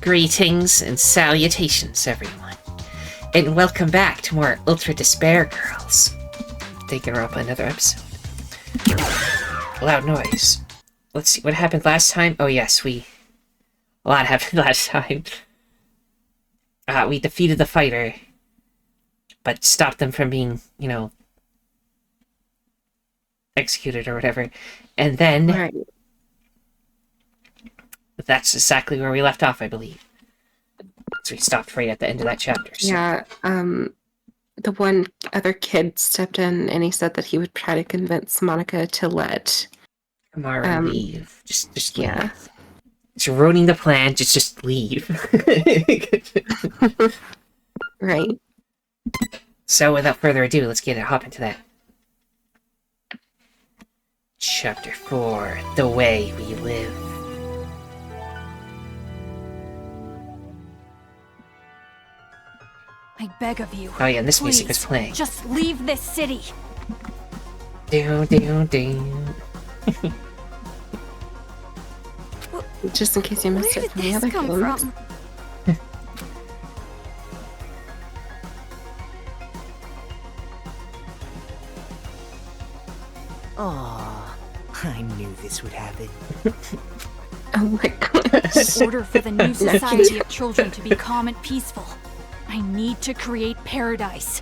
Greetings and salutations, everyone. And welcome back to more Ultradespairgirls. Danganronpa, another episode. Loud noise. Let's see, what happened last time? Oh yes, a lot happened last time. We defeated the fighter, but stopped them from being, executed or whatever. And then... Right. That's exactly where we left off, I believe. So we stopped right at the end of that chapter. So. Yeah, the one other kid stepped in and he said that he would try to convince Monica to let Amara leave. Just leave. Yeah. It's ruining the plan, just leave. Right. So without further ado, let's hop into that. Chapter 4, The Way We Live. I beg of you. Oh yeah, and this please, music is playing. Just leave this city. Do. Just in case you missed Where it did from the this other come games. from? Aww, I knew this would happen. Oh my gosh. In order for the new society of children to be calm and peaceful, I need to create paradise.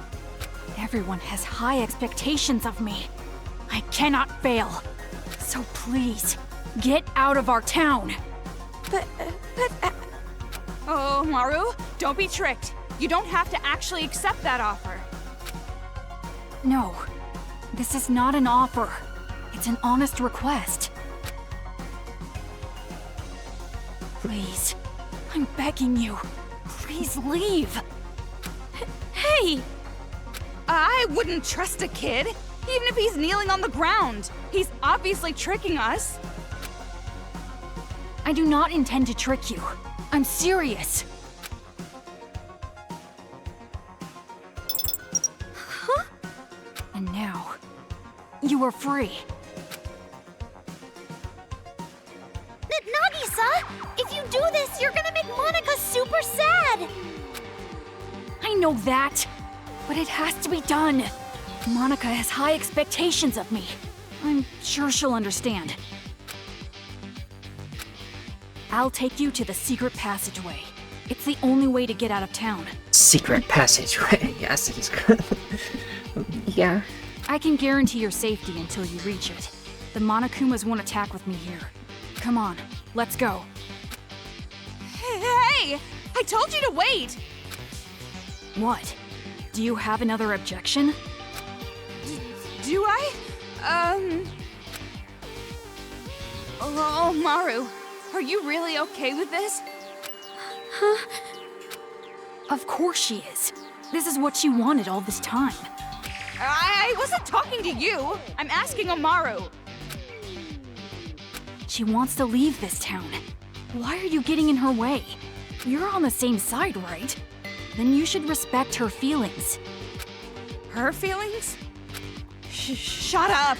Everyone has high expectations of me. I cannot fail. So please, get out of our town. Oh, Maru, don't be tricked. You don't have to actually accept that offer. No, this is not an offer. It's an honest request. Please, I'm begging you. Please leave. Hey! I wouldn't trust a kid, even if he's kneeling on the ground. He's obviously tricking us. I do not intend to trick you. I'm serious. Huh? And now, you are free. Nagisa, if you do this, you're gonna make Monica super sad! I know that, but it has to be done. Monica has high expectations of me. I'm sure she'll understand. I'll take you to the secret passageway. It's the only way to get out of town. Secret passageway. Yes, it is good. Yeah. I can guarantee your safety until you reach it. The Monokumas won't attack with me here. Come on, let's go. Hey! I told you to wait! What? Do you have another objection? Do I? Oh, Maru, are you really okay with this? Huh? Of course she is. This is what she wanted all this time. I wasn't talking to you. I'm asking Amaru. She wants to leave this town. Why are you getting in her way? You're on the same side, right? Then you should respect her feelings. Her feelings? Shut up!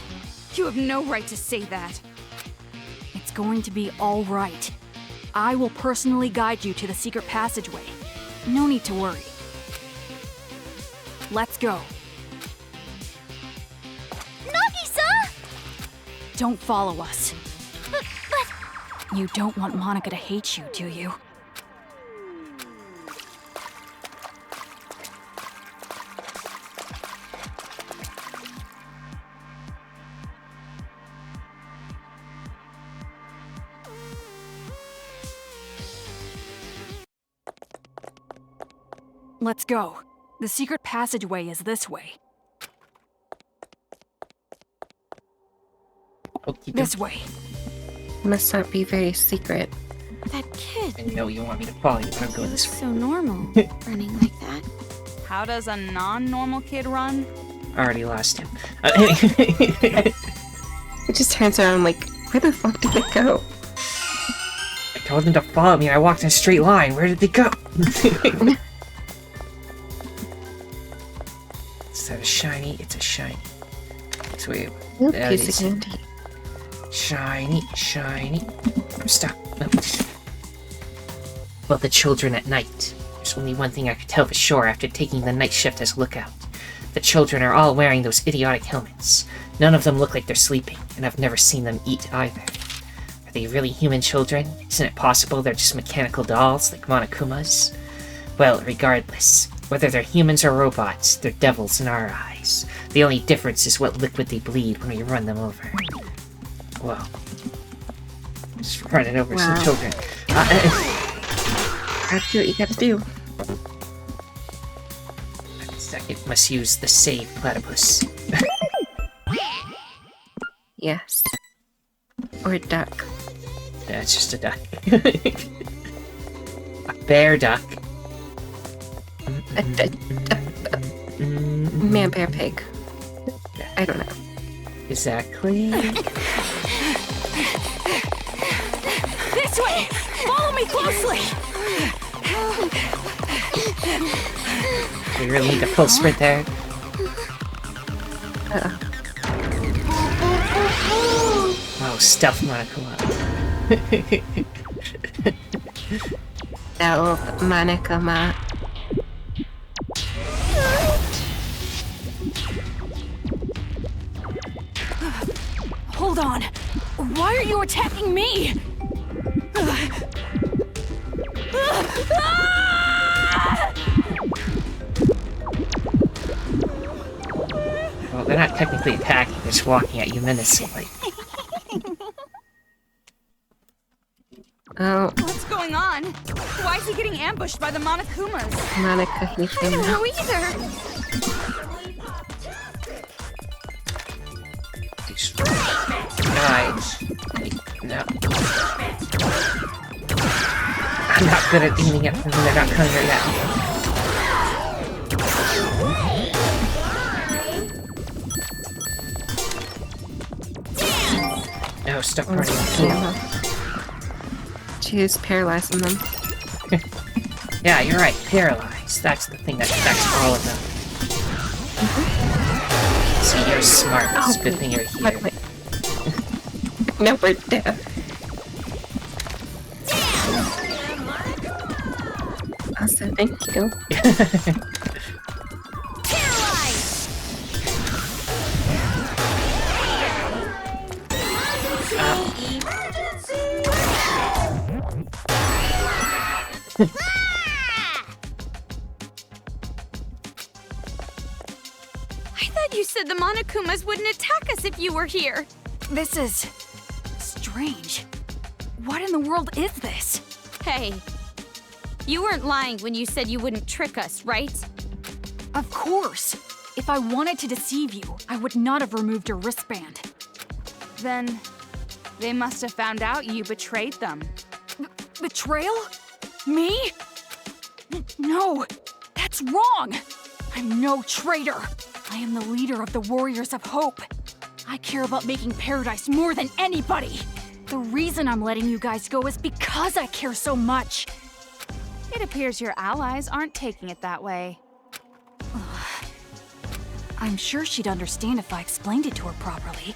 You have no right to say that. It's going to be all right. I will personally guide you to the secret passageway. No need to worry. Let's go. Nagisa! Don't follow us. But... You don't want Monica to hate you, do you? Let's go. The secret passageway is this way. This way. Must not be very secret. That kid. I know you want me to follow you, but I'm going He was this way. so normal, running like that. How does a non-normal kid run? I already lost him. It just turns around like, where the fuck did it go? I told them to follow me and I walked in a straight line. Where did they go? Is that a shiny? It's a shiny. Sweet. Oop, There piece it is. of candy. Shiny, shiny. I'm stuck. No. about the children at night. There's only one thing I could tell for sure after taking the night shift as a lookout. The children are all wearing those idiotic helmets. None of them look like they're sleeping, and I've never seen them eat either. Are they really human children? Isn't it possible they're just mechanical dolls like Monokuma's? Well, regardless, whether they're humans or robots, they're devils in our eyes. The only difference is what liquid they bleed when we run them over. Whoa. Just running over some children. Gotta do what you gotta do. Second, must use the save platypus. Yes. Or duck. That's just a duck. A bear duck. Man, bear, pig. I don't know. Exactly. This way! Follow me closely! We really need to full sprint there. Oh, stealth Monokuma. That Monokuma. Hold on. Why are you attacking me? Well, they're not technically attacking, they're just walking at you menacingly. Oh, What's going on? Why is he getting ambushed by the Monokumas? Monica, he I don't know either. Nice. No. I'm not good at aiming at them when they're not coming right at me. No, stop running. Choose paralyzing them. Yeah, you're right. Paralyzed. That's the thing that affects all of them. See, you're smart. It's a good thing you're here. Wait. No, we're dead. Awesome, thank you. I thought you said the Monokumas wouldn't attack us if you were here. This is... strange. What in the world is this? Hey, you weren't lying when you said you wouldn't trick us, right? Of course. If I wanted to deceive you, I would not have removed your wristband. Then they must have found out you betrayed them. Betrayal? Me? No, that's wrong. I'm no traitor. I am the leader of the Warriors of Hope. I care about making paradise more than anybody. The reason I'm letting you guys go is because I care so much. It appears your allies aren't taking it that way. I'm sure she'd understand if I explained it to her properly.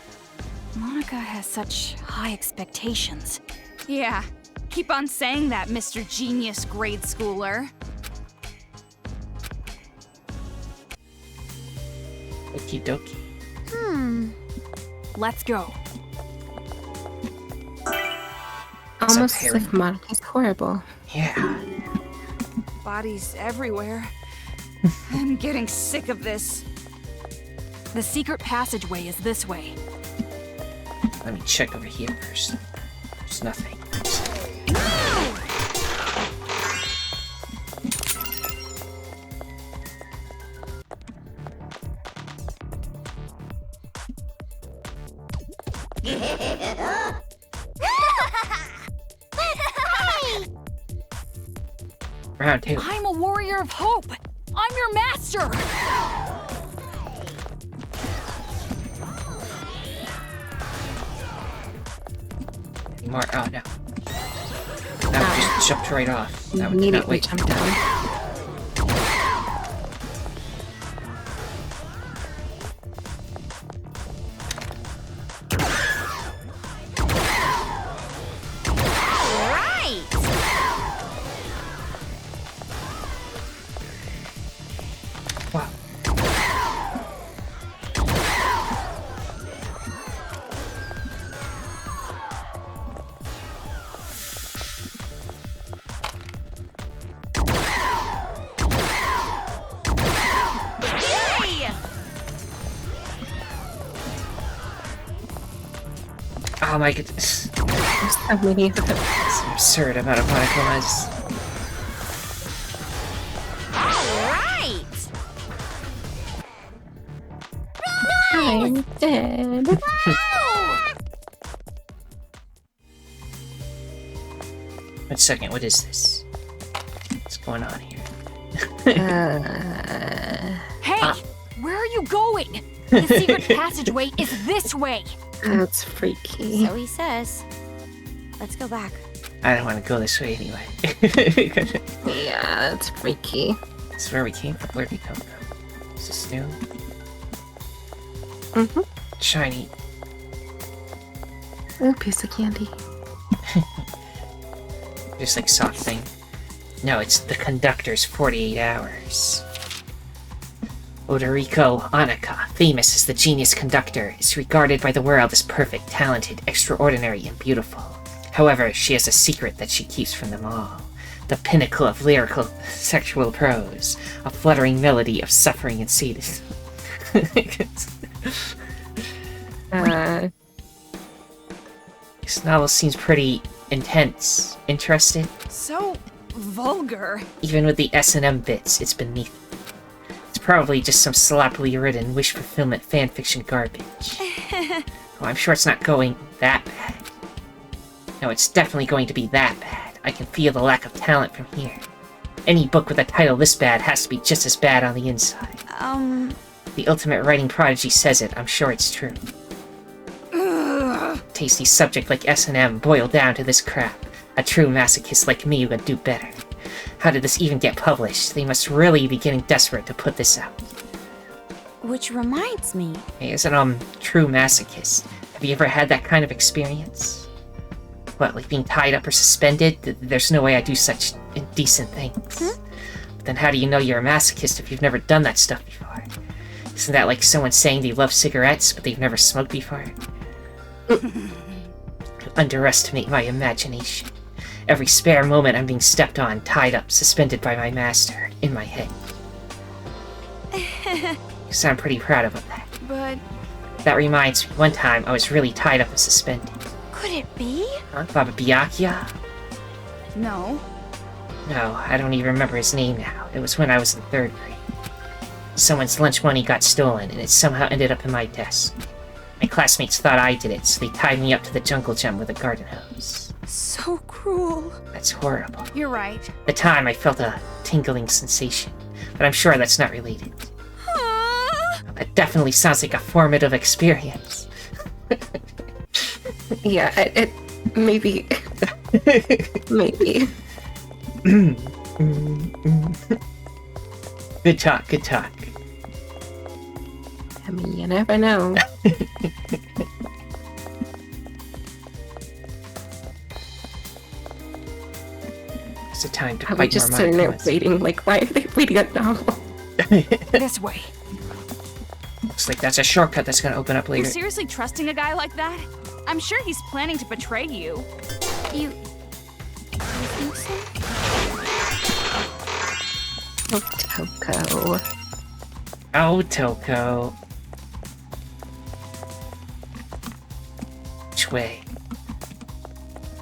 Monica has such high expectations. Yeah, keep on saying that, Mr. Genius grade schooler. Okie dokie. Let's go. Almost as if Monica's horrible. Yeah. Bodies everywhere. I'm getting sick of this. The secret passageway is this way. Let me check over here first. There's nothing. Round two. I'm a warrior of hope. I'm your master. More. Oh no. That just jumped right off. That one did not Immediately wait. jump down. Oh my goodness. There's so many of them. It's an absurd amount of monocomas. Alright! I'm dead. One second, what is this? What's going on here? Hey! Where are you going? The secret passageway is this way! That's freaky. So he says. Let's go back. I don't want to go this way anyway. Yeah, that's freaky. This is where we came from. Where did we come from? Is this new? Mm-hmm. Shiny. Ooh, piece of candy. Just like soft thing. No, it's the conductor's 48 hours. Odorico Anaka, famous as the genius conductor, is regarded by the world as perfect, talented, extraordinary, and beautiful. However, she has a secret that she keeps from them all. The pinnacle of lyrical sexual prose, a fluttering melody of suffering and sadism. This novel seems pretty intense. Interested? So vulgar. Even with the S&M bits, it's beneath it. It's probably just some sloppily written wish fulfillment fanfiction garbage. Oh, I'm sure it's not going that bad. No, it's definitely going to be that bad. I can feel the lack of talent from here. Any book with a title this bad has to be just as bad on the inside. The ultimate writing prodigy says it, I'm sure it's true. Tasty subject like S&M boiled down to this crap. A true masochist like me would do better. How did this even get published? They must really be getting desperate to put this out. Which reminds me. Hey, as a true masochist, have you ever had that kind of experience? What, like being tied up or suspended? There's no way I do such indecent things. But then how do you know you're a masochist if you've never done that stuff before? Isn't that like someone saying they love cigarettes, but they've never smoked before? You underestimate my imagination. Every spare moment I'm being stepped on, tied up, suspended by my master, in my head. You sound pretty proud of that. But That reminds me, one time I was really tied up and suspended. Could it be? Huh? Baba Byakuya? no. No, I don't even remember his name now. It was when I was in 3rd grade. Someone's lunch money got stolen, and it somehow ended up in my desk. My classmates thought I did it, so they tied me up to the jungle gym with a garden hose. So cruel. That's horrible. You're right. At the time, I felt a tingling sensation, but I'm sure that's not related. That definitely sounds like a formative experience. Yeah, it maybe. Maybe. Good talk, good talk. I mean, you never know. It's a time to I was fight just more sitting there monopoles. waiting, like, why are they reading a novel? This way. Looks like that's a shortcut that's gonna open up You're later. seriously trusting a guy like that? I'm sure he's planning to betray you. You think so? Oh, Toko. Oh, Toko. Which way?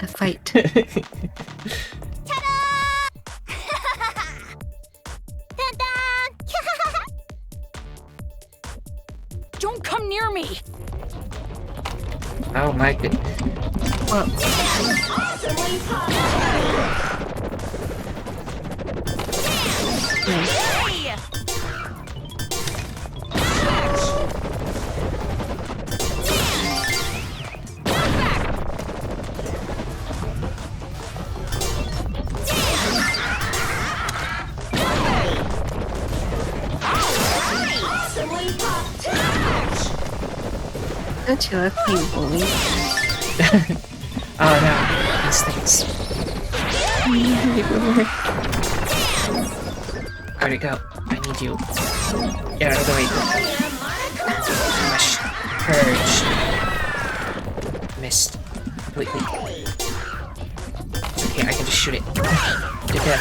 A fight. Don't come near me! Oh my god. Well, Hey! don't you love being bullied? Oh no, these things. Where'd it go? I need you. Get out of the way. Mush. Purge. Missed. Wait. Okay, I can just shoot it. Get down.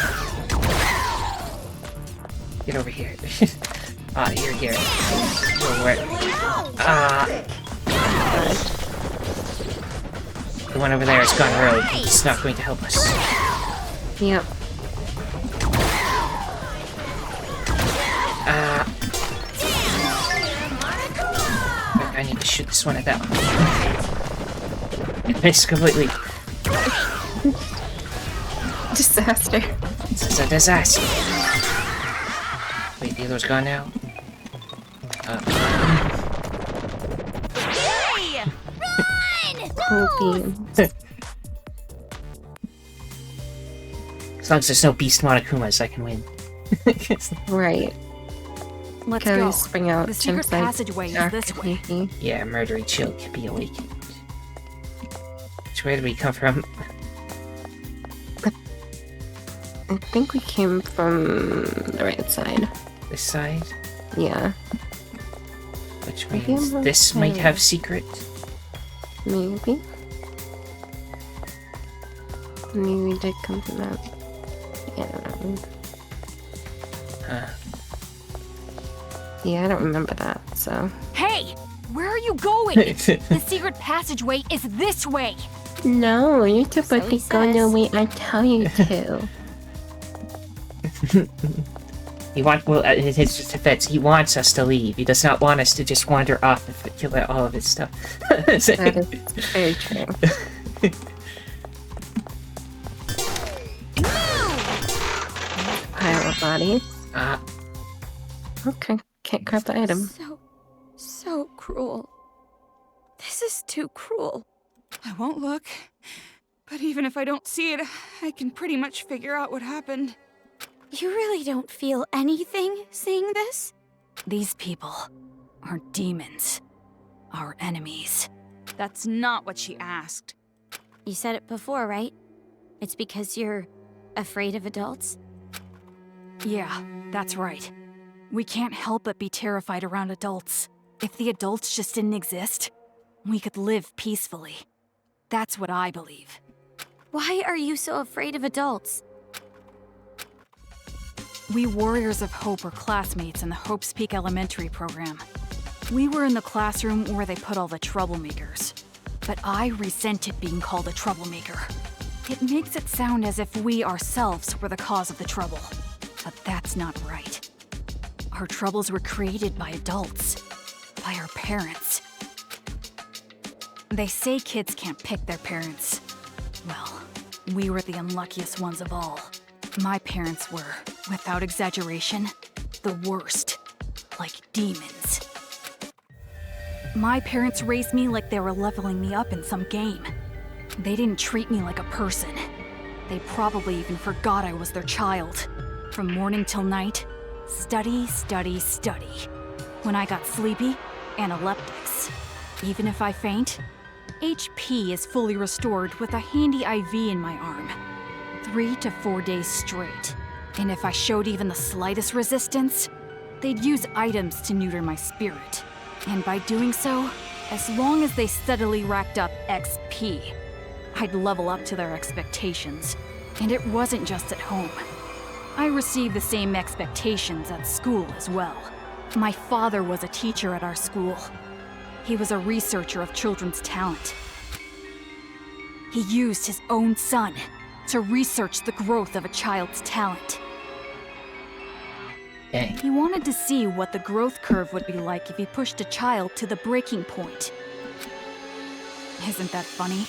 Get over here. You're here. Whoa, where? The one over there has gone rogue. It's not going to help us. Yep. I need to shoot this one at that one. It missed completely. Disaster. This is a disaster. Wait, the other's gone now? Hey! Run! Cool beans. As long as there's no beast Monokumas, I can win. Right. Let's Can go. we spring out The secret Jim's, like, passageway is dark this way. thingy? Yeah, murdery chill can be awakened. Which way did we come from? I think we came from the right side. This side? Yeah, Which Maybe means I'm this okay. might have secret. maybe. Maybe we did come from that. I don't know. Huh. Yeah, I don't remember that, so. Hey! Where are you going? The secret passageway is this way! No, you're supposed he to go the says. way I tell you to. Well, his defense, he wants us to leave. He does not want us to just wander off and kill all of his stuff. That is very true. Pile of bodies. Okay, can't grab the item. So cruel. This is too cruel. I won't look. But even if I don't see it, I can pretty much figure out what happened. You really don't feel anything seeing this? These people are demons. Our enemies. That's not what she asked. You said it before, right? It's because you're afraid of adults? Yeah, that's right. We can't help but be terrified around adults. If the adults just didn't exist, we could live peacefully. That's what I believe. Why are you so afraid of adults? We Warriors of Hope were classmates in the Hope's Peak Elementary program. We were in the classroom where they put all the troublemakers. But I resented being called a troublemaker. It makes it sound as if we ourselves were the cause of the trouble. But that's not right. Our troubles were created by adults. By our parents. They say kids can't pick their parents. Well, we were the unluckiest ones of all. My parents were, without exaggeration, the worst. Like demons. My parents raised me like they were leveling me up in some game. They didn't treat me like a person. They probably even forgot I was their child. From morning till night, study, study, study. When I got sleepy, analeptics. Even if I faint, HP is fully restored with a handy IV in my arm. 3 to 4 days straight. And if I showed even the slightest resistance, they'd use items to neuter my spirit. And by doing so, as long as they steadily racked up XP, I'd level up to their expectations. And it wasn't just at home. I received the same expectations at school as well. My father was a teacher at our school. He was a researcher of children's talent. He used his own son to research the growth of a child's talent. Dang. He wanted to see what the growth curve would be like if he pushed a child to the breaking point. Isn't that funny?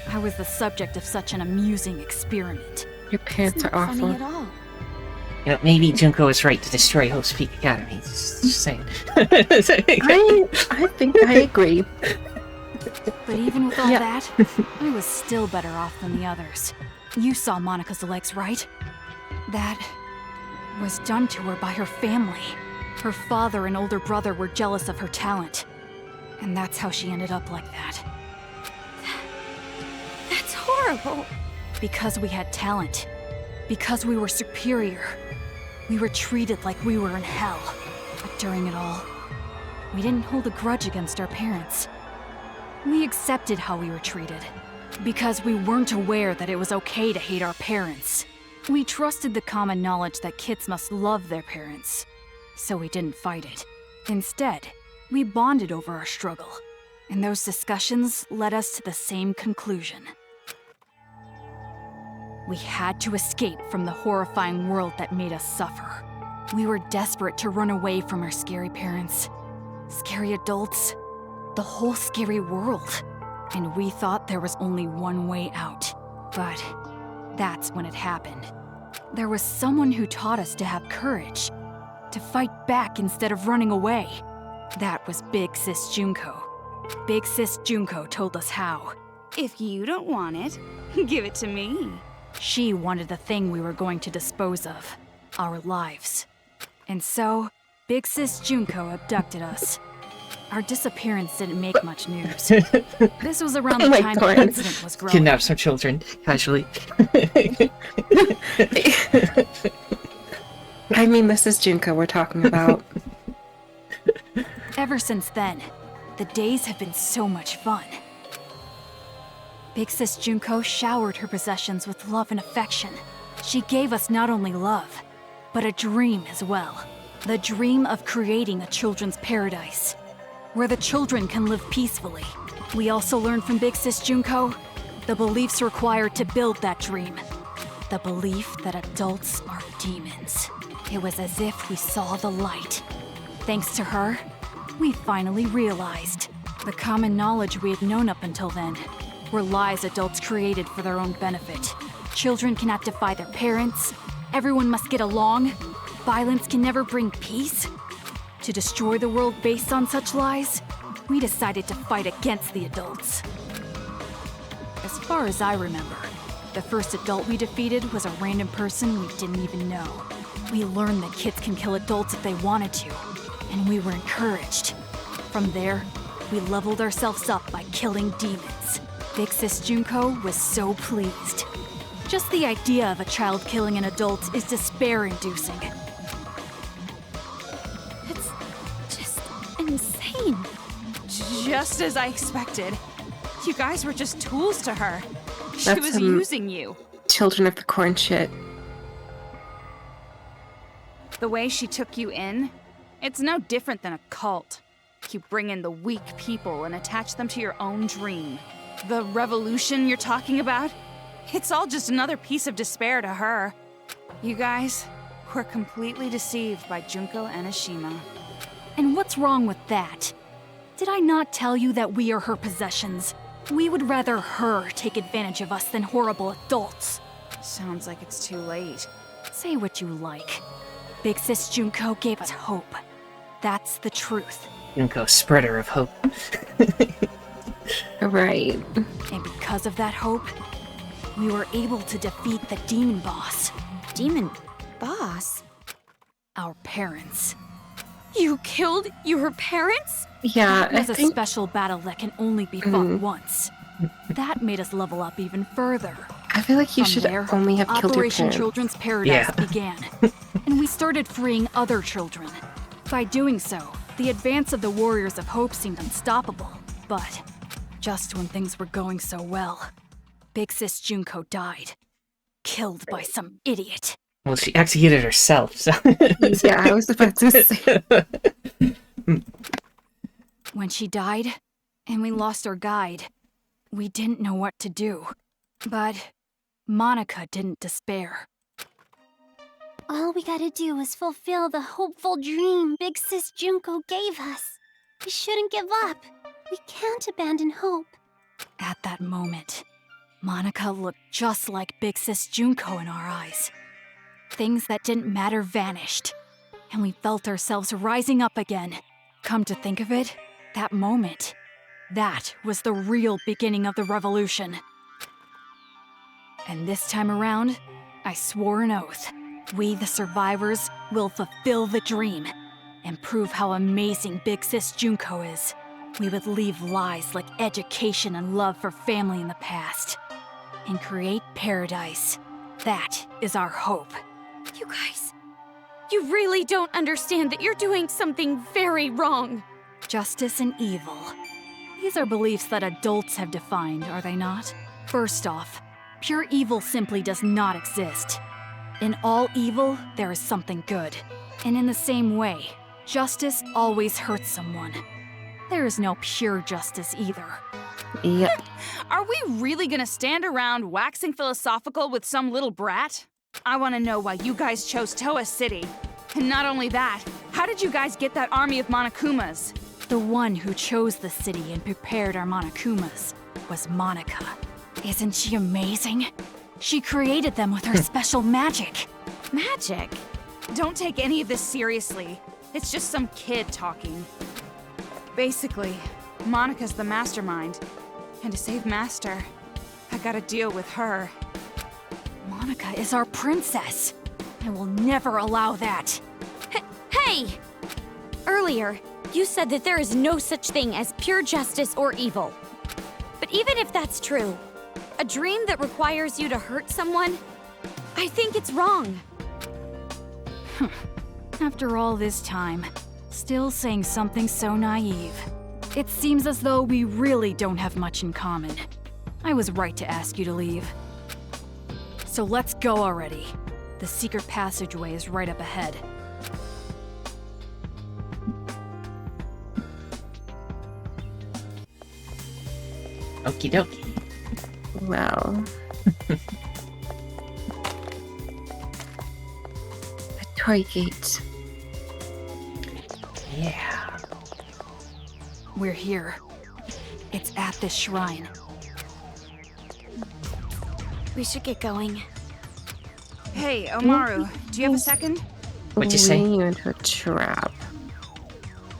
I was the subject of such an amusing experiment. Your parents It's are not funny awful. at all. You know, maybe Junko is right to destroy Hope's Peak Academy. Just saying. I think I agree. But even with all Yeah. that, I was still better off than the others. You saw Monika's legs, right? That was done to her by her family. Her father and older brother were jealous of her talent. And that's how she ended up like that. That's horrible. Because we had talent. Because we were superior. We were treated like we were in hell. But during it all, we didn't hold a grudge against our parents. We accepted how we were treated. Because we weren't aware that it was okay to hate our parents. We trusted the common knowledge that kids must love their parents. So we didn't fight it. Instead, we bonded over our struggle. And those discussions led us to the same conclusion. We had to escape from the horrifying world that made us suffer. We were desperate to run away from our scary parents, scary adults, the whole scary world. And we thought there was only one way out. But that's when it happened. There was someone who taught us to have courage, to fight back instead of running away. That was Big Sis Junko. Big Sis Junko told us how. If you don't want it, give it to me. She wanted the thing we were going to dispose of, our lives. And so, Big Sis Junko abducted us. Our disappearance didn't make much news. This was around the time the incident was growing. Kidnap some children, casually. I mean, this is Junko we're talking about. Ever since then, the days have been so much fun. Big Sis Junko showered her possessions with love and affection. She gave us not only love, but a dream as well. The dream of creating a children's paradise, where the children can live peacefully. We also learned from Big Sis Junko the beliefs required to build that dream. The belief that adults are demons. It was as if we saw the light. Thanks to her, we finally realized the common knowledge we had known up until then were lies adults created for their own benefit. Children cannot defy their parents. Everyone must get along. Violence can never bring peace. To destroy the world based on such lies, we decided to fight against the adults. As far as I remember, the first adult we defeated was a random person we didn't even know. We learned that kids can kill adults if they wanted to, and we were encouraged. From there, we leveled ourselves up by killing demons. Big Sis Junko was so pleased. Just the idea of a child killing an adult is despair-inducing. It's just insane. Just as I expected. You guys were just tools to her. She That's was using you. Children of the Corn shit. The way she took you in, it's no different than a cult. You bring in the weak people and attach them to your own dream. The revolution you're talking about, it's all just another piece of despair to her. You guys were completely deceived by Junko and Ashima. And what's wrong with that? Did I not tell you that we are her possessions? We would rather her take advantage of us than horrible adults. Sounds like it's too late. Say what you like. Big Sis Junko gave us hope. That's the truth. Junko, spreader of hope. Right. And because of that hope, we were able to defeat the demon boss. Demon boss? Our parents. You killed your parents? Yeah, It I was a think special battle that can only be fought once. That made us level up even further. I feel like you From should there, only have killed your Operation parents. Children's Paradise began, and we started freeing other children. By doing so, the advance of the Warriors of Hope seemed unstoppable. But just when things were going so well, Big Sis Junko died. Killed by some idiot. Well, she executed herself, so... Yeah, I was about to say. When she died, and we lost our guide, we didn't know what to do. But Monica didn't despair. All we gotta do is fulfill the hopeful dream Big Sis Junko gave us. We shouldn't give up. We can't abandon hope. At that moment, Monica looked just like Big Sis Junko in our eyes. Things that didn't matter vanished, and we felt ourselves rising up again. Come to think of it, that moment, that was the real beginning of the revolution. And this time around, I swore an oath. We, the survivors, will fulfill the dream and prove how amazing Big Sis Junko is. We would leave lies like education and love for family in the past and create paradise. That is our hope. You guys, you really don't understand that you're doing something very wrong. Justice and evil. These are beliefs that adults have defined, are they not? First off, pure evil simply does not exist. In all evil, there is something good. And in the same way, justice always hurts someone. There is no pure justice either. Yep. Are we really gonna stand around waxing philosophical with some little brat? I wanna know why you guys chose Toa City. And not only that, how did you guys get that army of Monokumas? The one who chose the city and prepared our Monokumas was Monica. Isn't she amazing? She created them with her special magic. Magic? Don't take any of this seriously. It's just some kid talking. Basically, Monica's the mastermind. And to save Master, I gotta deal with her. Monica is our princess. I will never allow that. Hey! Earlier, you said that there is no such thing as pure justice or evil. But even if that's true, a dream that requires you to hurt someone, I think it's wrong. After all this time, still saying something so naive. It seems as though we really don't have much in common. I was right to ask you to leave. So let's go already. The secret passageway is right up ahead. Okie dokie. Well. A toy gate. Yeah. We're here. It's at this shrine. We should get going. Hey, Omaru, do you have a second? What'd you say? Leading you into a trap.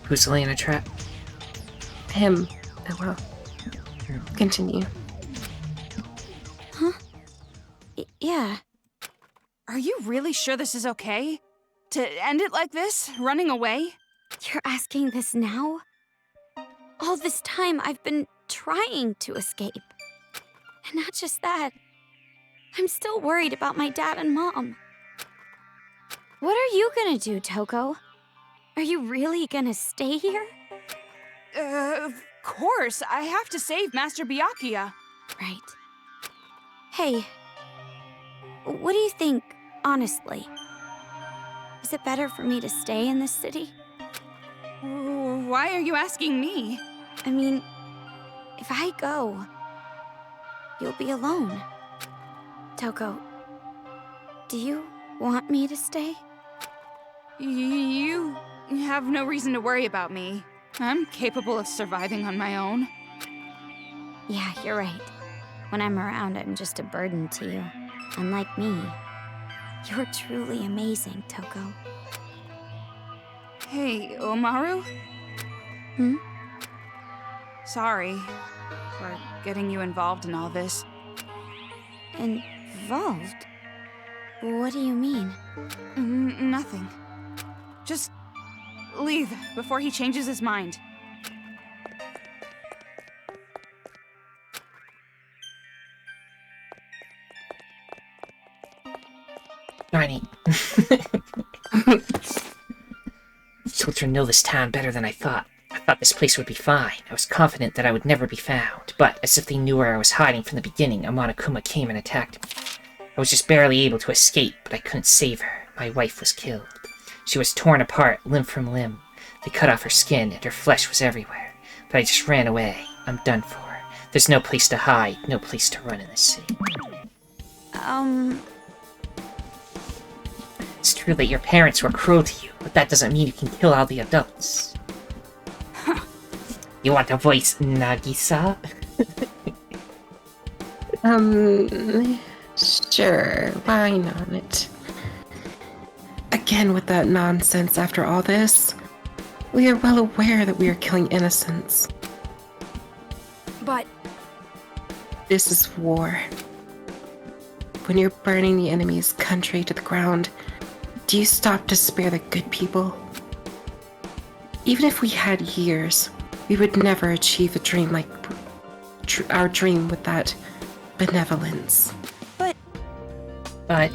Who's laying a trap? Him. Oh well. Continue. Yeah. Are you really sure this is okay? To end it like this? Running away? You're asking this now? All this time I've been trying to escape. And not just that. I'm still worried about my dad and mom. What are you gonna do, Toko? Are you really gonna stay here? Of course, I have to save Master Byakuya. Right. Hey, what do you think, honestly? Is it better for me to stay in this city? Why are you asking me? I mean, if I go, you'll be alone. Toko, do you want me to stay? You have no reason to worry about me. I'm capable of surviving on my own. Yeah, you're right. When I'm around, I'm just a burden to you. Unlike me, you're truly amazing, Toko. Hey, Omaru? Hmm? Sorry for getting you involved in all this. Involved? What do you mean? Nothing. Just leave before he changes his mind. Shiny. Children know this town better than I thought. I thought this place would be fine. I was confident that I would never be found. But, as if they knew where I was hiding from the beginning, a Monokuma came and attacked me. I was just barely able to escape, but I couldn't save her. My wife was killed. She was torn apart, limb from limb. They cut off her skin, and her flesh was everywhere. But I just ran away. I'm done for. There's no place to hide, no place to run in this city. It's true that your parents were cruel to you, but that doesn't mean you can kill all the adults. You want to voice Nagisa? Sure, why not? Again with that nonsense after all this. We are well aware that we are killing innocents. But This is war. When you're burning the enemy's country to the ground, do you stop to spare the good people? Even if we had years, we would never achieve a dream like our dream with that benevolence. But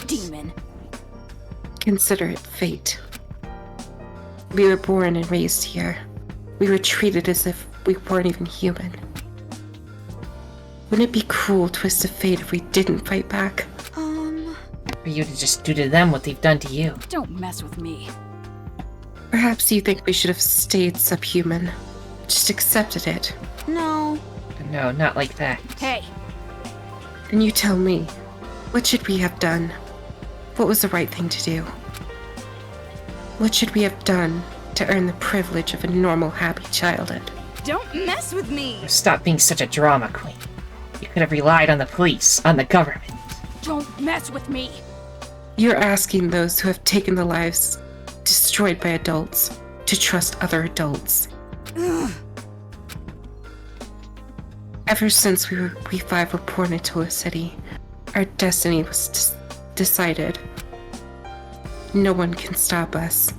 demon. Consider it fate. We were born and raised here. We were treated as if we weren't even human. Wouldn't it be cruel twist of fate if we didn't fight back? For you to just do to them what they've done to you. Don't mess with me. Perhaps you think we should have stayed subhuman, just accepted it. No. No, not like that. Hey, And you tell me, what should we have done? What was the right thing to do? What should we have done to earn the privilege of a normal, happy childhood? Don't mess with me! Stop being such a drama queen. You could have relied on the police, on the government. don't mess with me. You're asking those who have taken the lives destroyed by adults to trust other adults. Ever since we five were born into a city, our destiny was decided. No one can stop us.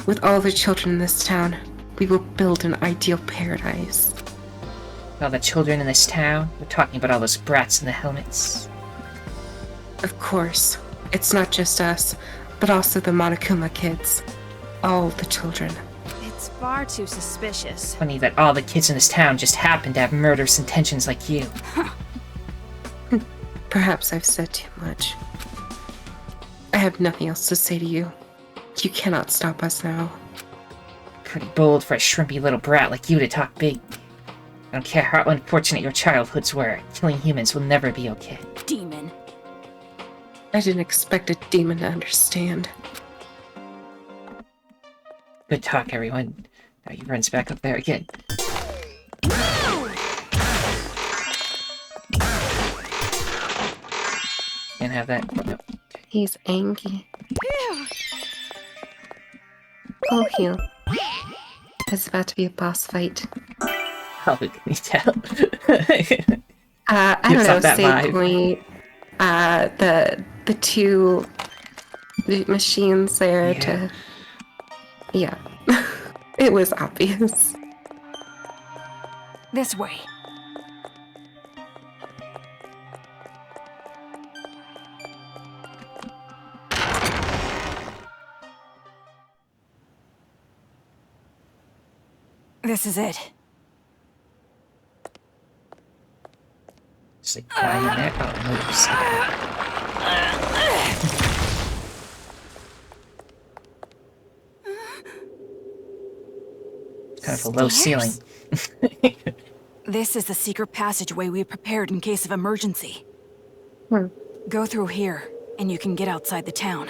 With all the children in this town, we will build an ideal paradise. All the children in this town, we're talking about all those brats in the helmets. Of course, it's not just us, but also the Monokuma kids. All the children. It's far too suspicious. Funny that all the kids in this town just happen to have murderous intentions like you. Perhaps I've said too much. I have nothing else to say to you. You cannot stop us now. Pretty bold for a shrimpy little brat like you to talk big. I don't care how unfortunate your childhoods were, killing humans will never be okay. Demon. I didn't expect a demon to understand. Good talk, everyone. Now he runs back up there again. Can't have that. No. He's angry. Oh, Hugh. It's about to be a boss fight. How can you tell? I don't Gives know, off that say vibe. point. The two machines there to... Yeah. It was obvious. This way. This is it. Just like lying in there. Oh, moves. Kind of a low ceiling. This is the secret passageway we prepared in case of emergency. Hmm. Go through here, and you can get outside the town.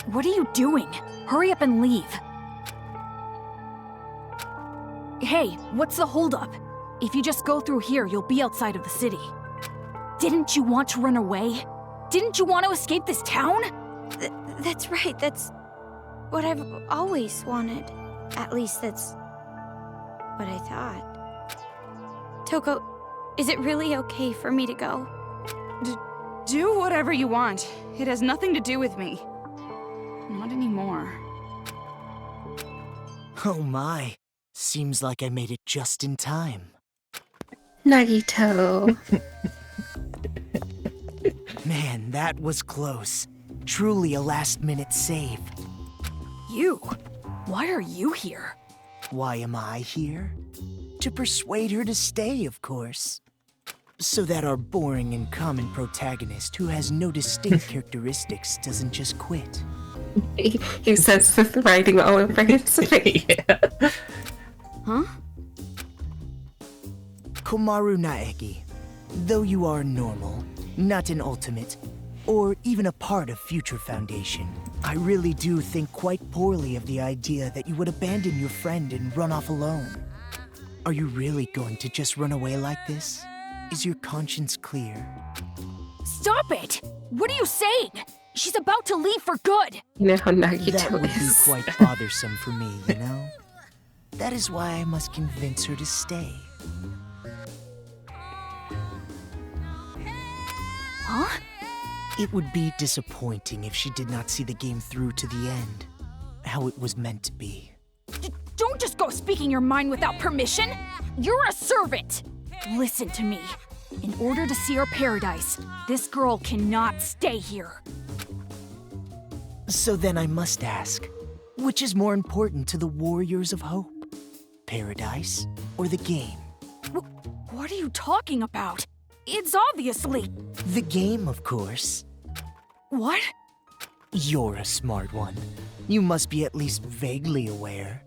What are you doing? Hurry up and leave. Hey, what's the holdup? If you just go through here, you'll be outside of the city. Didn't you want to run away? Didn't you want to escape this town? That's right. That's what I've always wanted. At least that's what I thought. Toko, is it really okay for me to go? Do whatever you want. It has nothing to do with me. Not anymore. Oh my. Seems like I made it just in time. Nagito. Man, that was close. Truly a last-minute save. You? Why are you here? Why am I here? To persuade her to stay, of course. So that our boring and common protagonist who has no distinct characteristics doesn't just quit. He says with writing all over his face. Yeah. Huh? Komaru Naegi, though you are normal, not an ultimate, or even a part of Future Foundation, I really do think quite poorly of the idea that you would abandon your friend and run off alone. Are you really going to just run away like this? Is your conscience clear? Stop it! What are you saying? She's about to leave for good! You know how That Nagito would be is. quite bothersome for me, you know? That is why I must convince her to stay. Huh? It would be disappointing if she did not see the game through to the end, how it was meant to be. Don't just go speaking your mind without permission! You're a servant! Listen to me. In order to see our paradise, this girl cannot stay here. So then I must ask, which is more important to the Warriors of Hope? Paradise or the game? What are you talking about? It's obviously... The game, of course. What? You're a smart one. You must be at least vaguely aware.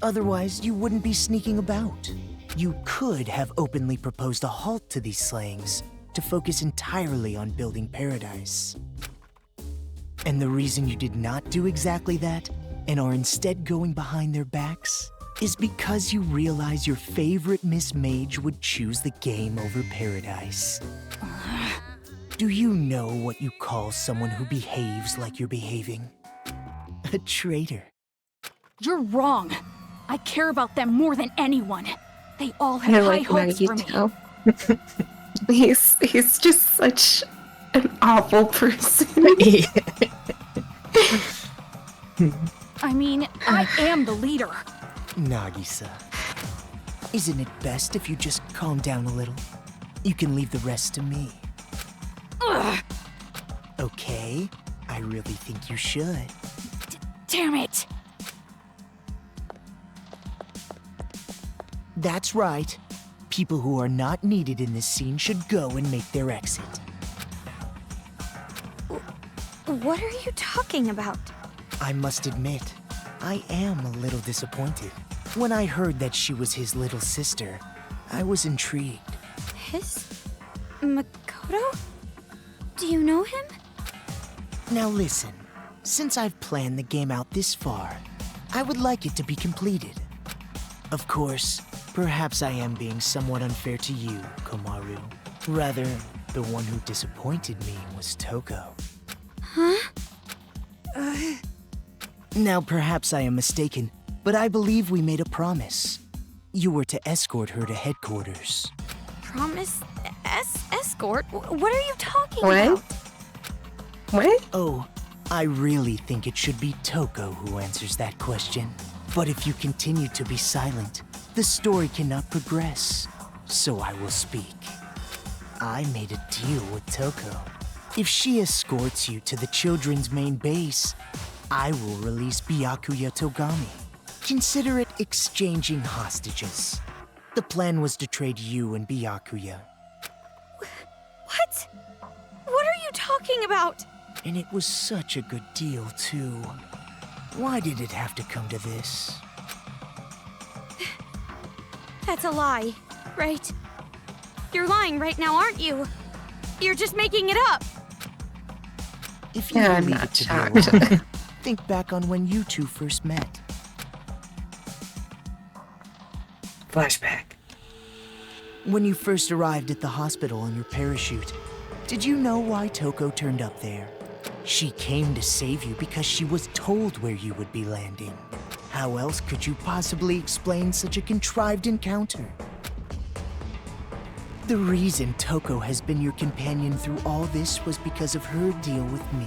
Otherwise, you wouldn't be sneaking about. You could have openly proposed a halt to these slayings to focus entirely on building paradise. And the reason you did not do exactly that, and are instead going behind their backs, is because you realize your favorite Miss Mage would choose the game over paradise. Do you know what you call someone who behaves like you're behaving? A traitor. You're wrong. I care about them more than anyone. They all I have high like hopes Maggie for me. too. He's just such an awful person. I mean, I am the leader. Nagisa, isn't it best if you just calm down a little? You can leave the rest to me. Ugh, Okay, I really think you should. damn it. That's right. People who are not needed in this scene should go and make their exit. What are you talking about? I must admit, I am a little disappointed. When I heard that she was his little sister, I was intrigued. His? Makoto? Do you know him? Now listen, since I've planned the game out this far, I would like it to be completed. Of course, perhaps I am being somewhat unfair to you, Komaru. Rather, the one who disappointed me was Toko. Huh? Now perhaps I am mistaken, but I believe we made a promise. You were to escort her to headquarters. Promise? Escort? What are you talking What? about? What? Oh, I really think it should be Toko who answers that question. But if you continue to be silent, the story cannot progress. So I will speak. I made a deal with Toko. If she escorts you to the children's main base, I will release Byakuya Togami. Consider it exchanging hostages. The plan was to trade you and Byakuya, What? What are you talking about? and it was such a good deal, too. Why did it have to come to this? That's a lie, right? You're lying right now, aren't you? You're just making it up. If you Yeah, I'm believe not it to be shocked. a lie, think back on when you two first met. Flashback. When you first arrived at the hospital on your parachute, did you know why Toko turned up there? She came to save you because she was told where you would be landing. How else could you possibly explain such a contrived encounter? The reason Toko has been your companion through all this was because of her deal with me.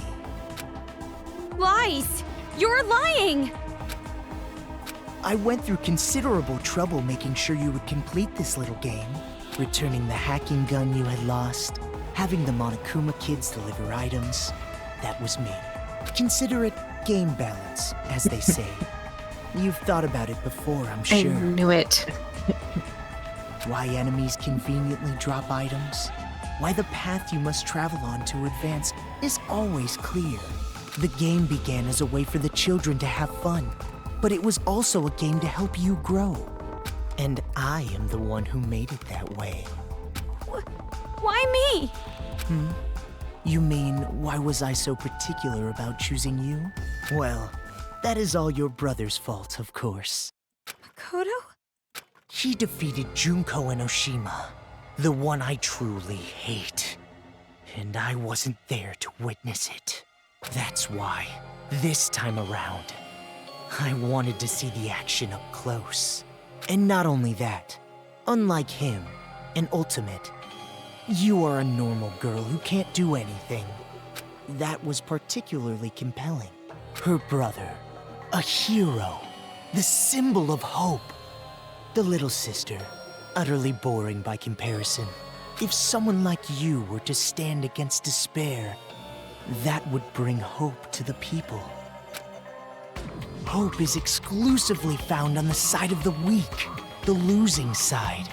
Lies! You're lying! I went through considerable trouble making sure you would complete this little game. Returning the hacking gun you had lost, having the Monokuma kids deliver items. That was me. Consider it game balance, as they say. You've thought about it before, I'm I sure. knew it. Why enemies conveniently drop items. Why the path you must travel on to advance is always clear. The game began as a way for the children to have fun, but it was also a game to help you grow. And I am the one who made it that way. Why me? You mean, why was I so particular about choosing you? Well, that is all your brother's fault, of course. Makoto? He defeated Junko and Oshima, the one I truly hate. And I wasn't there to witness it. That's why, this time around, I wanted to see the action up close. And not only that, unlike him, an ultimate, you are a normal girl who can't do anything. That was particularly compelling. Her brother, a hero, the symbol of hope. The little sister, utterly boring by comparison. If someone like you were to stand against despair, that would bring hope to the people. Hope is exclusively found on the side of the weak, the losing side.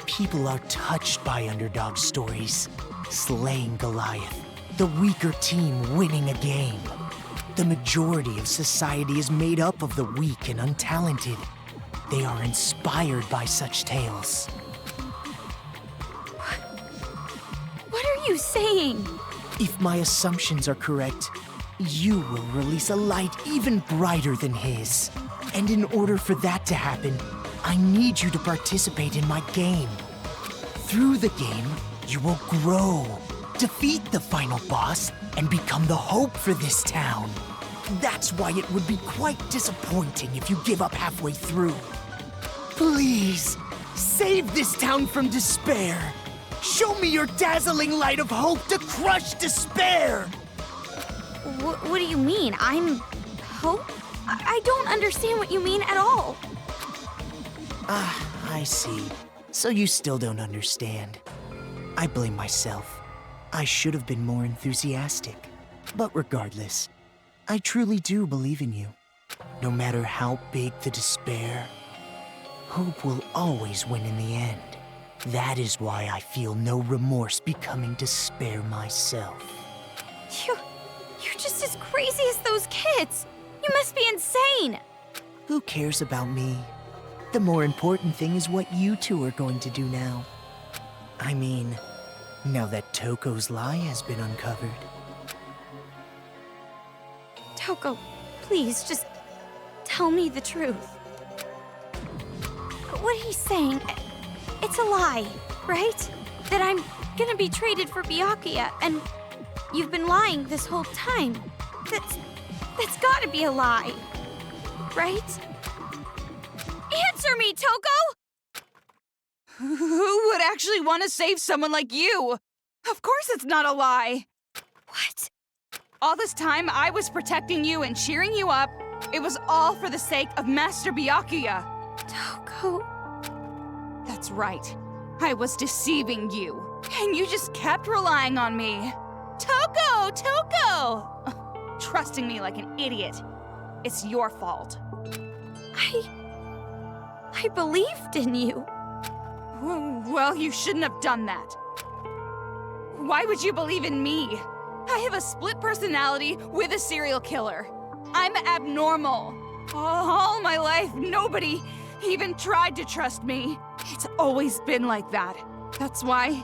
People are touched by underdog stories, slaying Goliath, the weaker team winning a game. The majority of society is made up of the weak and untalented. They are inspired by such tales. What are you saying? If my assumptions are correct, you will release a light even brighter than his. And in order for that to happen, I need you to participate in my game. Through the game, you will grow, defeat the final boss, and become the hope for this town. That's why it would be quite disappointing if you give up halfway through. Please, save this town from despair. Show me your dazzling light of hope to crush despair! What do you mean? I'm hope? I don't understand what you mean at all. Ah, I see. So you still don't understand. I blame myself. I should have been more enthusiastic. But regardless, I truly do believe in you. No matter how big the despair, hope will always win in the end. That is why I feel no remorse becoming despair myself. You're just as crazy as those kids. You must be insane. Who cares about me? The more important thing is what you two are going to do now. I mean, now that Toko's lie has been uncovered. Toko, please, just tell me the truth. What he's saying, it's a lie, right? That I'm gonna be traded for Byakuya, and you've been lying this whole time. That's gotta be a lie, right? Answer me, Toko! Who would actually want to save someone like you? Of course it's not a lie. What? All this time, I was protecting you and cheering you up. It was all for the sake of Master Byakuya. Toko... That's right. I was deceiving you. And you just kept relying on me. Toko! Toko! Trusting me like an idiot. It's your fault. I believed in you. Well, you shouldn't have done that. Why would you believe in me? I have a split personality with a serial killer. I'm abnormal. All my life, nobody even tried to trust me. It's always been like that. That's why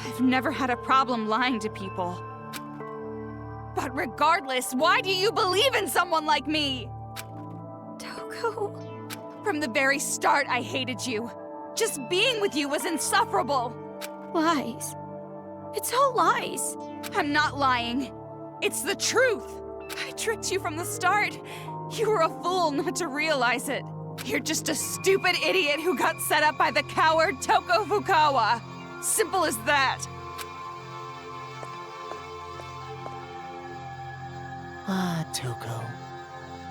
I've never had a problem lying to people. But regardless, why do you believe in someone like me? Toko... From the very start, I hated you. Just being with you was insufferable. Lies. It's all lies. I'm not lying. It's the truth. I tricked you from the start. You were a fool not to realize it. You're just a stupid idiot who got set up by the coward Toko Fukawa. Simple as that. Ah, Toko.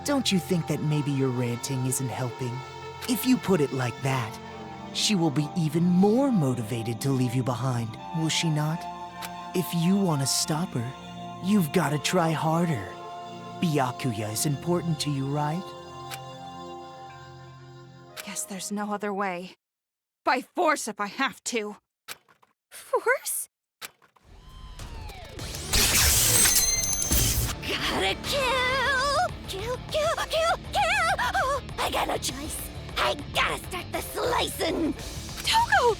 Don't you think that maybe your ranting isn't helping? If you put it like that, she will be even more motivated to leave you behind, will she not? If you want to stop her, you've got to try harder. Byakuya is important to you, right? Guess there's no other way. By force if I have to. Force? Gotta kill! Kill, kill, kill, kill! Oh, I got no choice. I gotta start the slicing! Toko!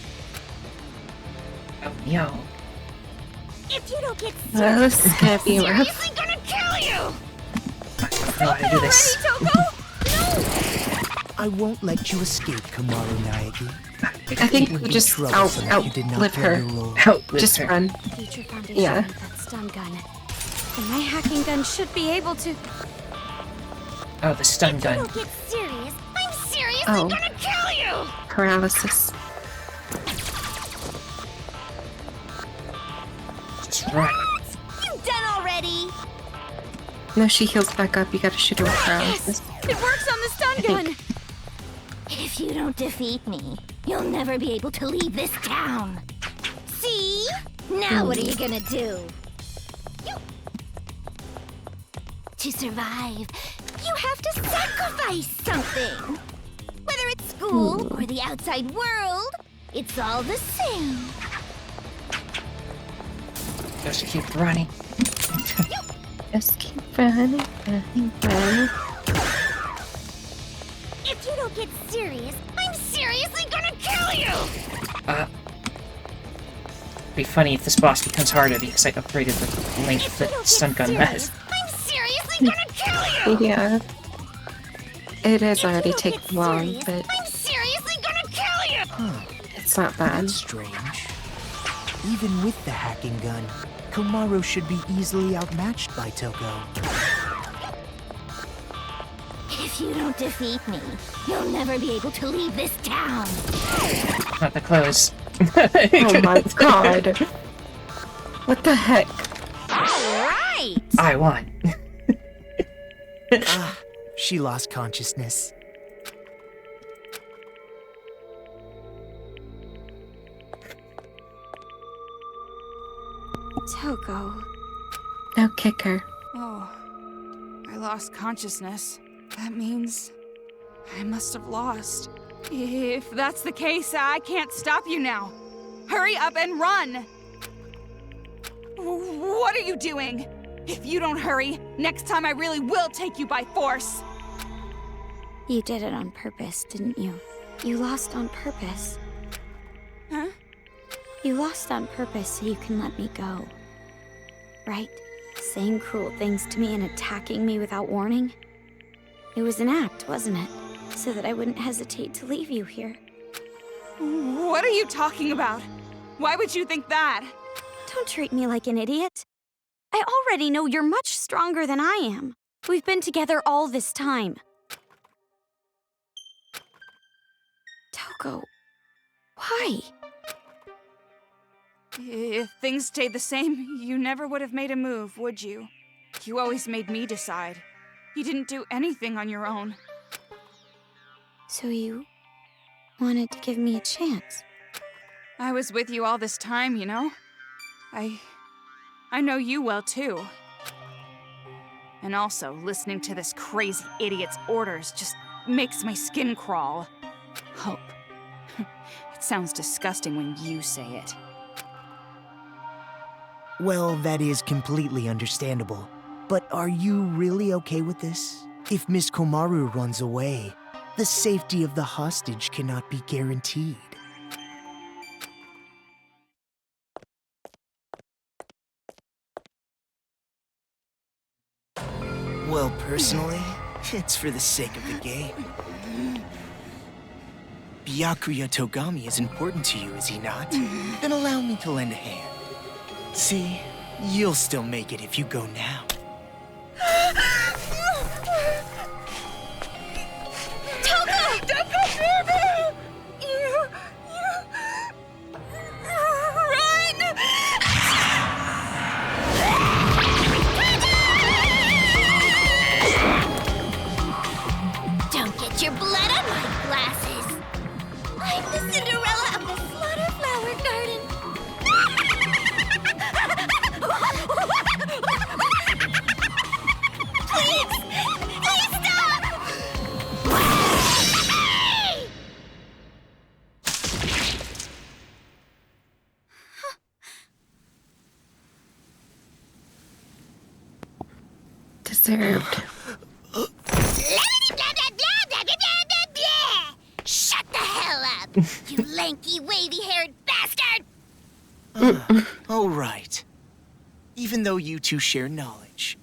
Oh, yo. If you don't get Well, this is gonna be rough. seriously gonna kill you! I don't know how to do this. Ready, Toko? I won't let you escape, Kamaru Naegi. I think It would we be just troublesome if you did not outlive play her. your role. Outlive Just her. run. Future Foundation Yeah. with that stun gun. And my hacking gun should be able to... Oh, the stun If you gun. don't get serious, I'm seriously Oh. gonna kill you! Paralysis. Just run. You done already? No, she heals back up. You gotta shoot her with paralysis. It works on the stun gun! If you don't defeat me, you'll never be able to leave this town. See? Now what are you gonna do? To survive, you have to sacrifice something. Whether it's school or the outside world, it's all the same. Just keep running. Just keep running. If you don't get serious, I'm seriously gonna kill you! Be funny if this boss becomes harder because I upgraded the length that stun gun has. I'm seriously gonna kill you! Yeah. It is If you already don't taken get long, serious, but I'm seriously gonna kill you! Huh, it's not bad. that's strange. Even with the hacking gun, Komaru should be easily outmatched by Toko. If you don't defeat me, you'll never be able to leave this town. Not the clothes. Oh my god. What the heck? Alright! I won. She lost consciousness. Toko. No kicker. Oh, I lost consciousness. That means I must have lost. If that's the case, I can't stop you now. Hurry up and run! What are you doing? If you don't hurry, next time I really will take you by force. You did it on purpose, didn't you? You lost on purpose. Huh? You lost on purpose so you can let me go. Right? Saying cruel things to me and attacking me without warning? It was an act, wasn't it? So that I wouldn't hesitate to leave you here. What are you talking about? Why would you think that? Don't treat me like an idiot. I already know you're much stronger than I am. We've been together all this time. Toko, why? If things stayed the same, you never would have made a move, would you? You always made me decide. You didn't do anything on your own. So you wanted to give me a chance? I was with you all this time, you know? I know you well, too. And also, listening to this crazy idiot's orders just makes my skin crawl. Hope. It sounds disgusting when you say it. Well, that is completely understandable. But are you really okay with this? If Miss Komaru runs away, the safety of the hostage cannot be guaranteed. Well, personally, it's for the sake of the game. Byakuya Togami is important to you, is he not? Then allow me to lend a hand. See, you'll still make it if you go now. Toko! Don't go near me! Run! Don't get your blood on my glasses. I'm the Cinderella of the Slaughter Flower Garden. Please! Please stop! Deserved. Shut the hell up, you lanky, wavy-haired bastard! All right. Even though you two share knowledge,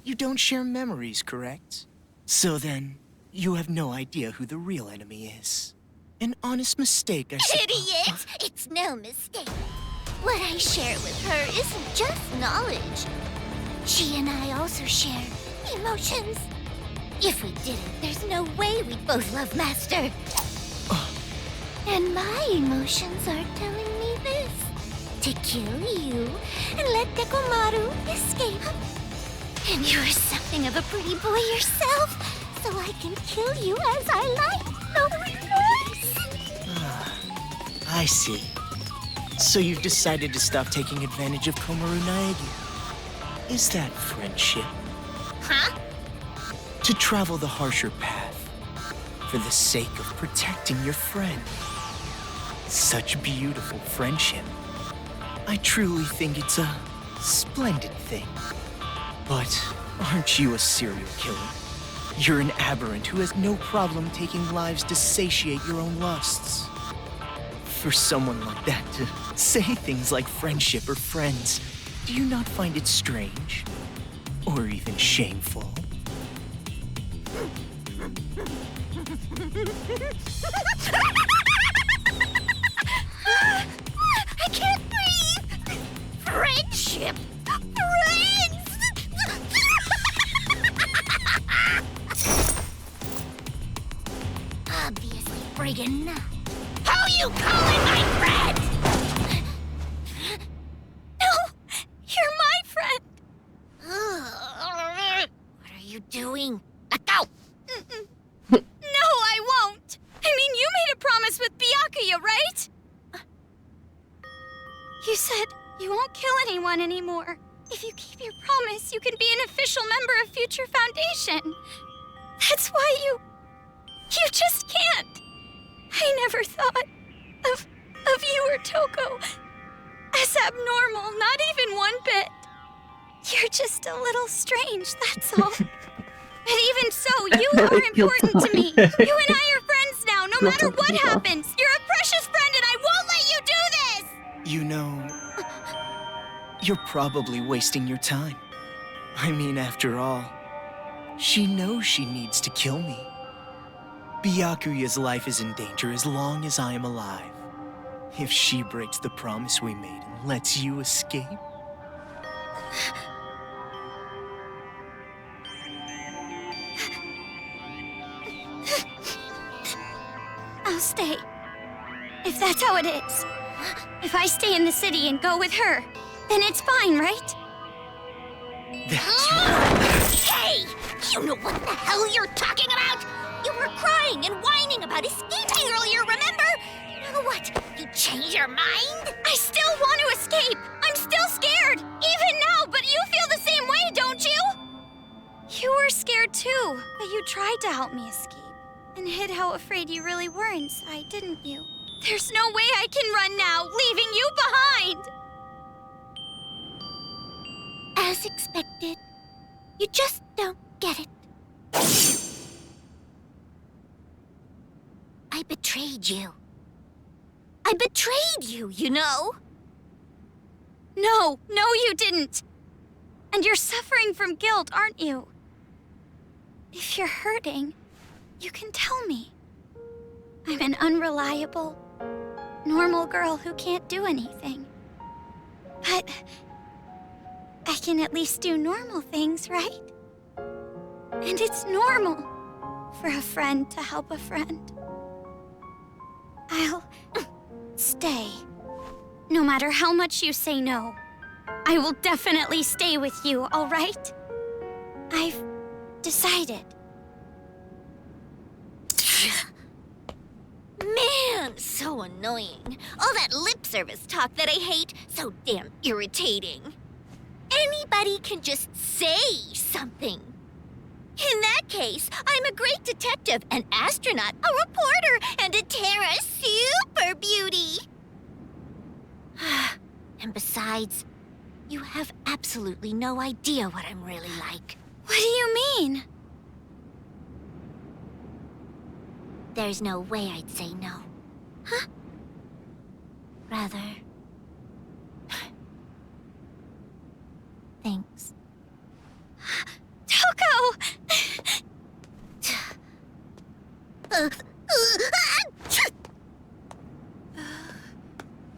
you don't share memories, correct? So then, you have no idea who the real enemy is. An honest mistake, I suppose. Idiot! It's no mistake. What I share with her isn't just knowledge. She and I also share emotions. If we didn't, there's no way we'd both love Master. And my emotions are telling me this. To kill you and let Dekomaru escape. And you're something of a pretty boy yourself, so I can kill you as I like. No remorse. I see. So you've decided to stop taking advantage of Komaru Naegi. Is that friendship? Huh? To travel the harsher path for the sake of protecting your friend. Such beautiful friendship. I truly think it's a splendid thing. But aren't you a serial killer? You're an aberrant who has no problem taking lives to satiate your own lusts. For someone like that to say things like friendship or friends, do you not find it strange? Or even shameful? I can't breathe! Friendship! Friends! Obviously friggin' not. How you calling my friend? No! You're my friend! What are you doing? Let go! No, I won't! I mean, you made a promise with Byakuya, right? You said you won't kill anyone anymore. If you keep your promise, you can be an official member of Future Foundation. That's why you just can't. I never thought of you or Toko as abnormal, not even one bit. You're just a little strange, that's all. But even so, you are important to me. You and I are friends now, no matter what happens. You're a precious friend and I won't let you do this! You know, you're probably wasting your time. I mean, after all, she knows she needs to kill me. Byakuya's life is in danger as long as I am alive. If she breaks the promise we made and lets you escape... I'll stay. If that's how it is. If I stay in the city and go with her, then it's fine, right? That's right. Hey! You know what the hell you're talking about? You were crying and whining about escaping earlier, remember? Now what? You change your mind? I still want to escape! I'm still scared! Even now, but you feel the same way, don't you? You were scared too, but you tried to help me escape. And hid how afraid you really were inside, didn't you? There's no way I can run now, leaving you behind! As expected. You just don't get it. I betrayed you. I betrayed you, you know? No, you didn't. And you're suffering from guilt, aren't you? If you're hurting, you can tell me. I'm an unreliable, normal girl who can't do anything. But I can at least do normal things, right? And it's normal for a friend to help a friend. I'll stay. No matter how much you say no, I will definitely stay with you, all right? I've decided. Man, so annoying. All that lip service talk that I hate, so damn irritating. Anybody can just say something. In that case, I'm a great detective, an astronaut, a reporter, and a Terra super beauty. And besides, you have absolutely no idea what I'm really like. What do you mean? There's no way I'd say no. Huh? Rather... Thanks. Toko!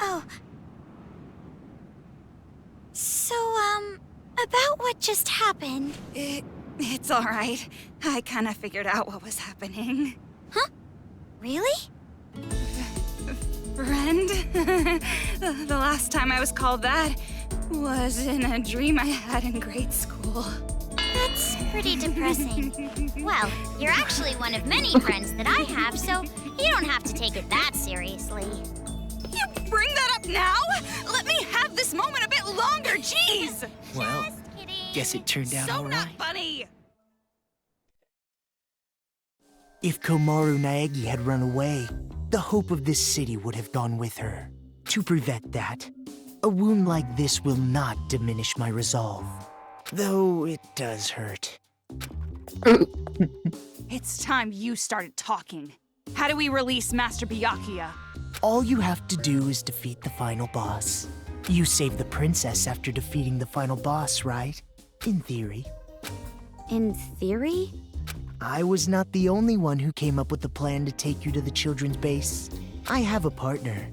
Oh. So, about what just happened. It's all right. I kind of figured out what was happening. Huh? Really? Friend? The last time I was called that was in a dream I had in grade school. That's pretty depressing. Well, you're actually one of many friends that I have, so you don't have to take it that seriously. You bring that up now? Let me have this moment a bit longer, jeez! Well, guess it turned out So all not right. funny! If Komaru Naegi had run away, the hope of this city would have gone with her. To prevent that, a wound like this will not diminish my resolve. Though it does hurt. It's time you started talking. How do we release Master Byakuya? All you have to do is defeat the final boss. You saved the princess after defeating the final boss, right? In theory. In theory? I was not the only one who came up with the plan to take you to the children's base. I have a partner,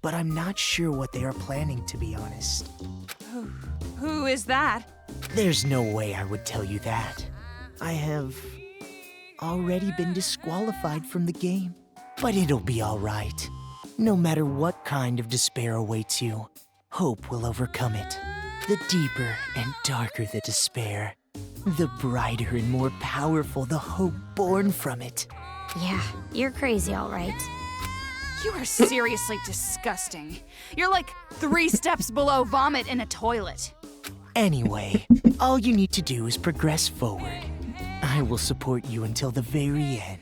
but I'm not sure what they are planning, to be honest. Who is that? There's no way I would tell you that. I have already been disqualified from the game. But it'll be alright. No matter what kind of despair awaits you, hope will overcome it. The deeper and darker the despair, the brighter and more powerful the hope born from it. Yeah, you're crazy, all right. You are seriously disgusting. You're like 3 steps below vomit in a toilet. Anyway, all you need to do is progress forward. I will support you until the very end.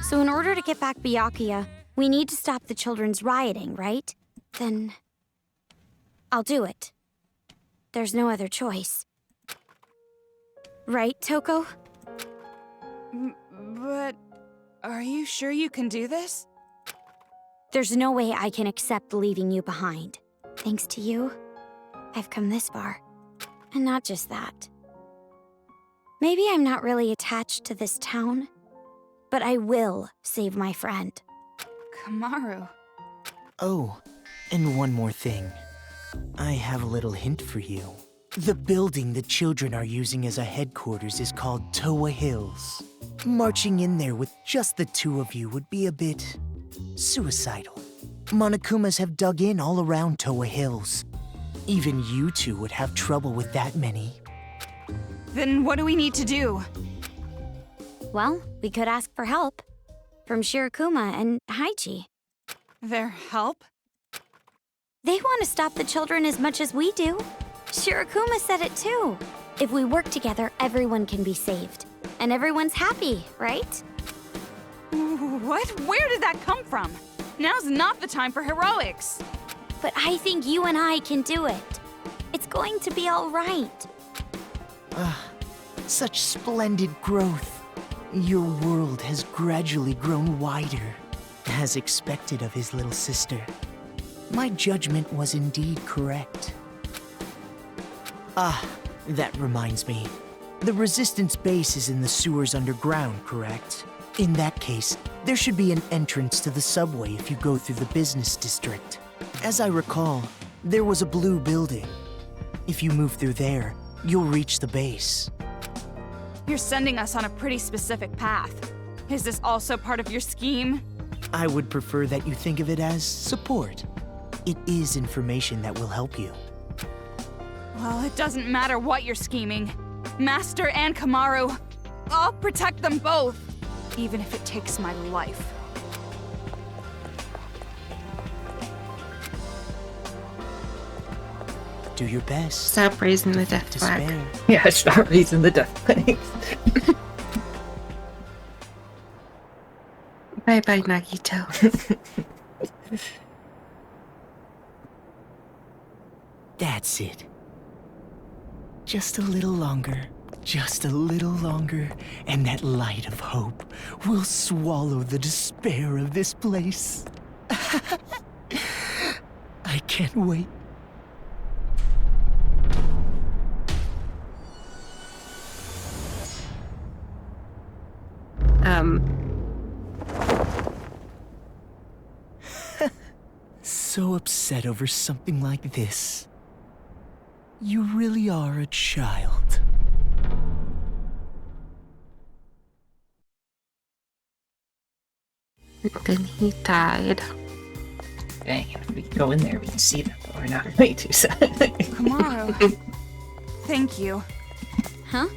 So in order to get back Byakuya, we need to stop the children's rioting, right? Then I'll do it. There's no other choice. Right, Toko? But are you sure you can do this? There's no way I can accept leaving you behind. Thanks to you, I've come this far. And not just that. Maybe I'm not really attached to this town, but I will save my friend. Kamaru. Oh, and one more thing. I have a little hint for you. The building the children are using as a headquarters is called Towa Hills. Marching in there with just the 2 of you would be a bit suicidal. Monokumas have dug in all around Towa Hills. Even you 2 would have trouble with that many. Then what do we need to do? Well, we could ask for help. From Shirokuma and Haichi. Their help? They want to stop the children as much as we do. Shirokuma said it too. If we work together, everyone can be saved. And everyone's happy, right? What? Where did that come from? Now's not the time for heroics. But I think you and I can do it. It's going to be all right. Such splendid growth. Your world has gradually grown wider, as expected of his little sister. My judgment was indeed correct. That reminds me. The Resistance base is in the sewers underground, correct? In that case, there should be an entrance to the subway if you go through the business district. As I recall, there was a blue building. If you move through there, you'll reach the base. You're sending us on a pretty specific path. Is this also part of your scheme? I would prefer that you think of it as support. It is information that will help you. Well, it doesn't matter what you're scheming. Master and Kamaru, I'll protect them both, even if it takes my life. Do your best. Stop raising the death flag. Despair. Yeah, start raising the death flags. Bye bye, Nagito. That's it. Just a little longer. Just a little longer, and that light of hope will swallow the despair of this place. I can't wait. So upset over something like this. You really are a child. Then he died. Dang, if we go in there, we can see them, but we're not way too sad. Kamaru, thank you. Huh?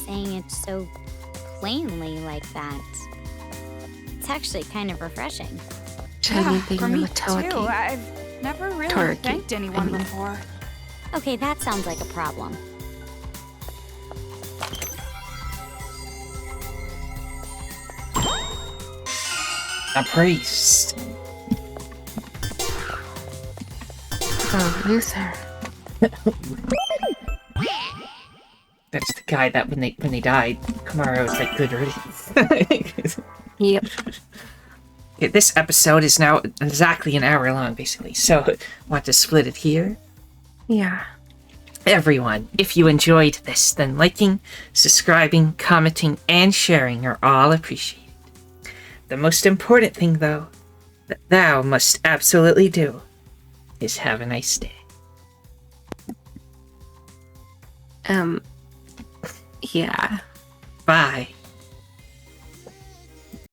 Saying it so plainly like that. It's actually kind of refreshing. Shiny Yeah, thing for in me the too. Teleki. I've never really Toriki, thanked anyone before. Okay, that sounds like a problem. A priest. Oh, loser. That's the guy that when they died, Kamara was like, good riddance. Yep. Yeah, this episode is now exactly an hour long, basically. So, want to split it here? Yeah. Everyone, if you enjoyed this, then liking, subscribing, commenting, and sharing are all appreciated. The most important thing, though, that thou must absolutely do is have a nice day. Yeah. Bye.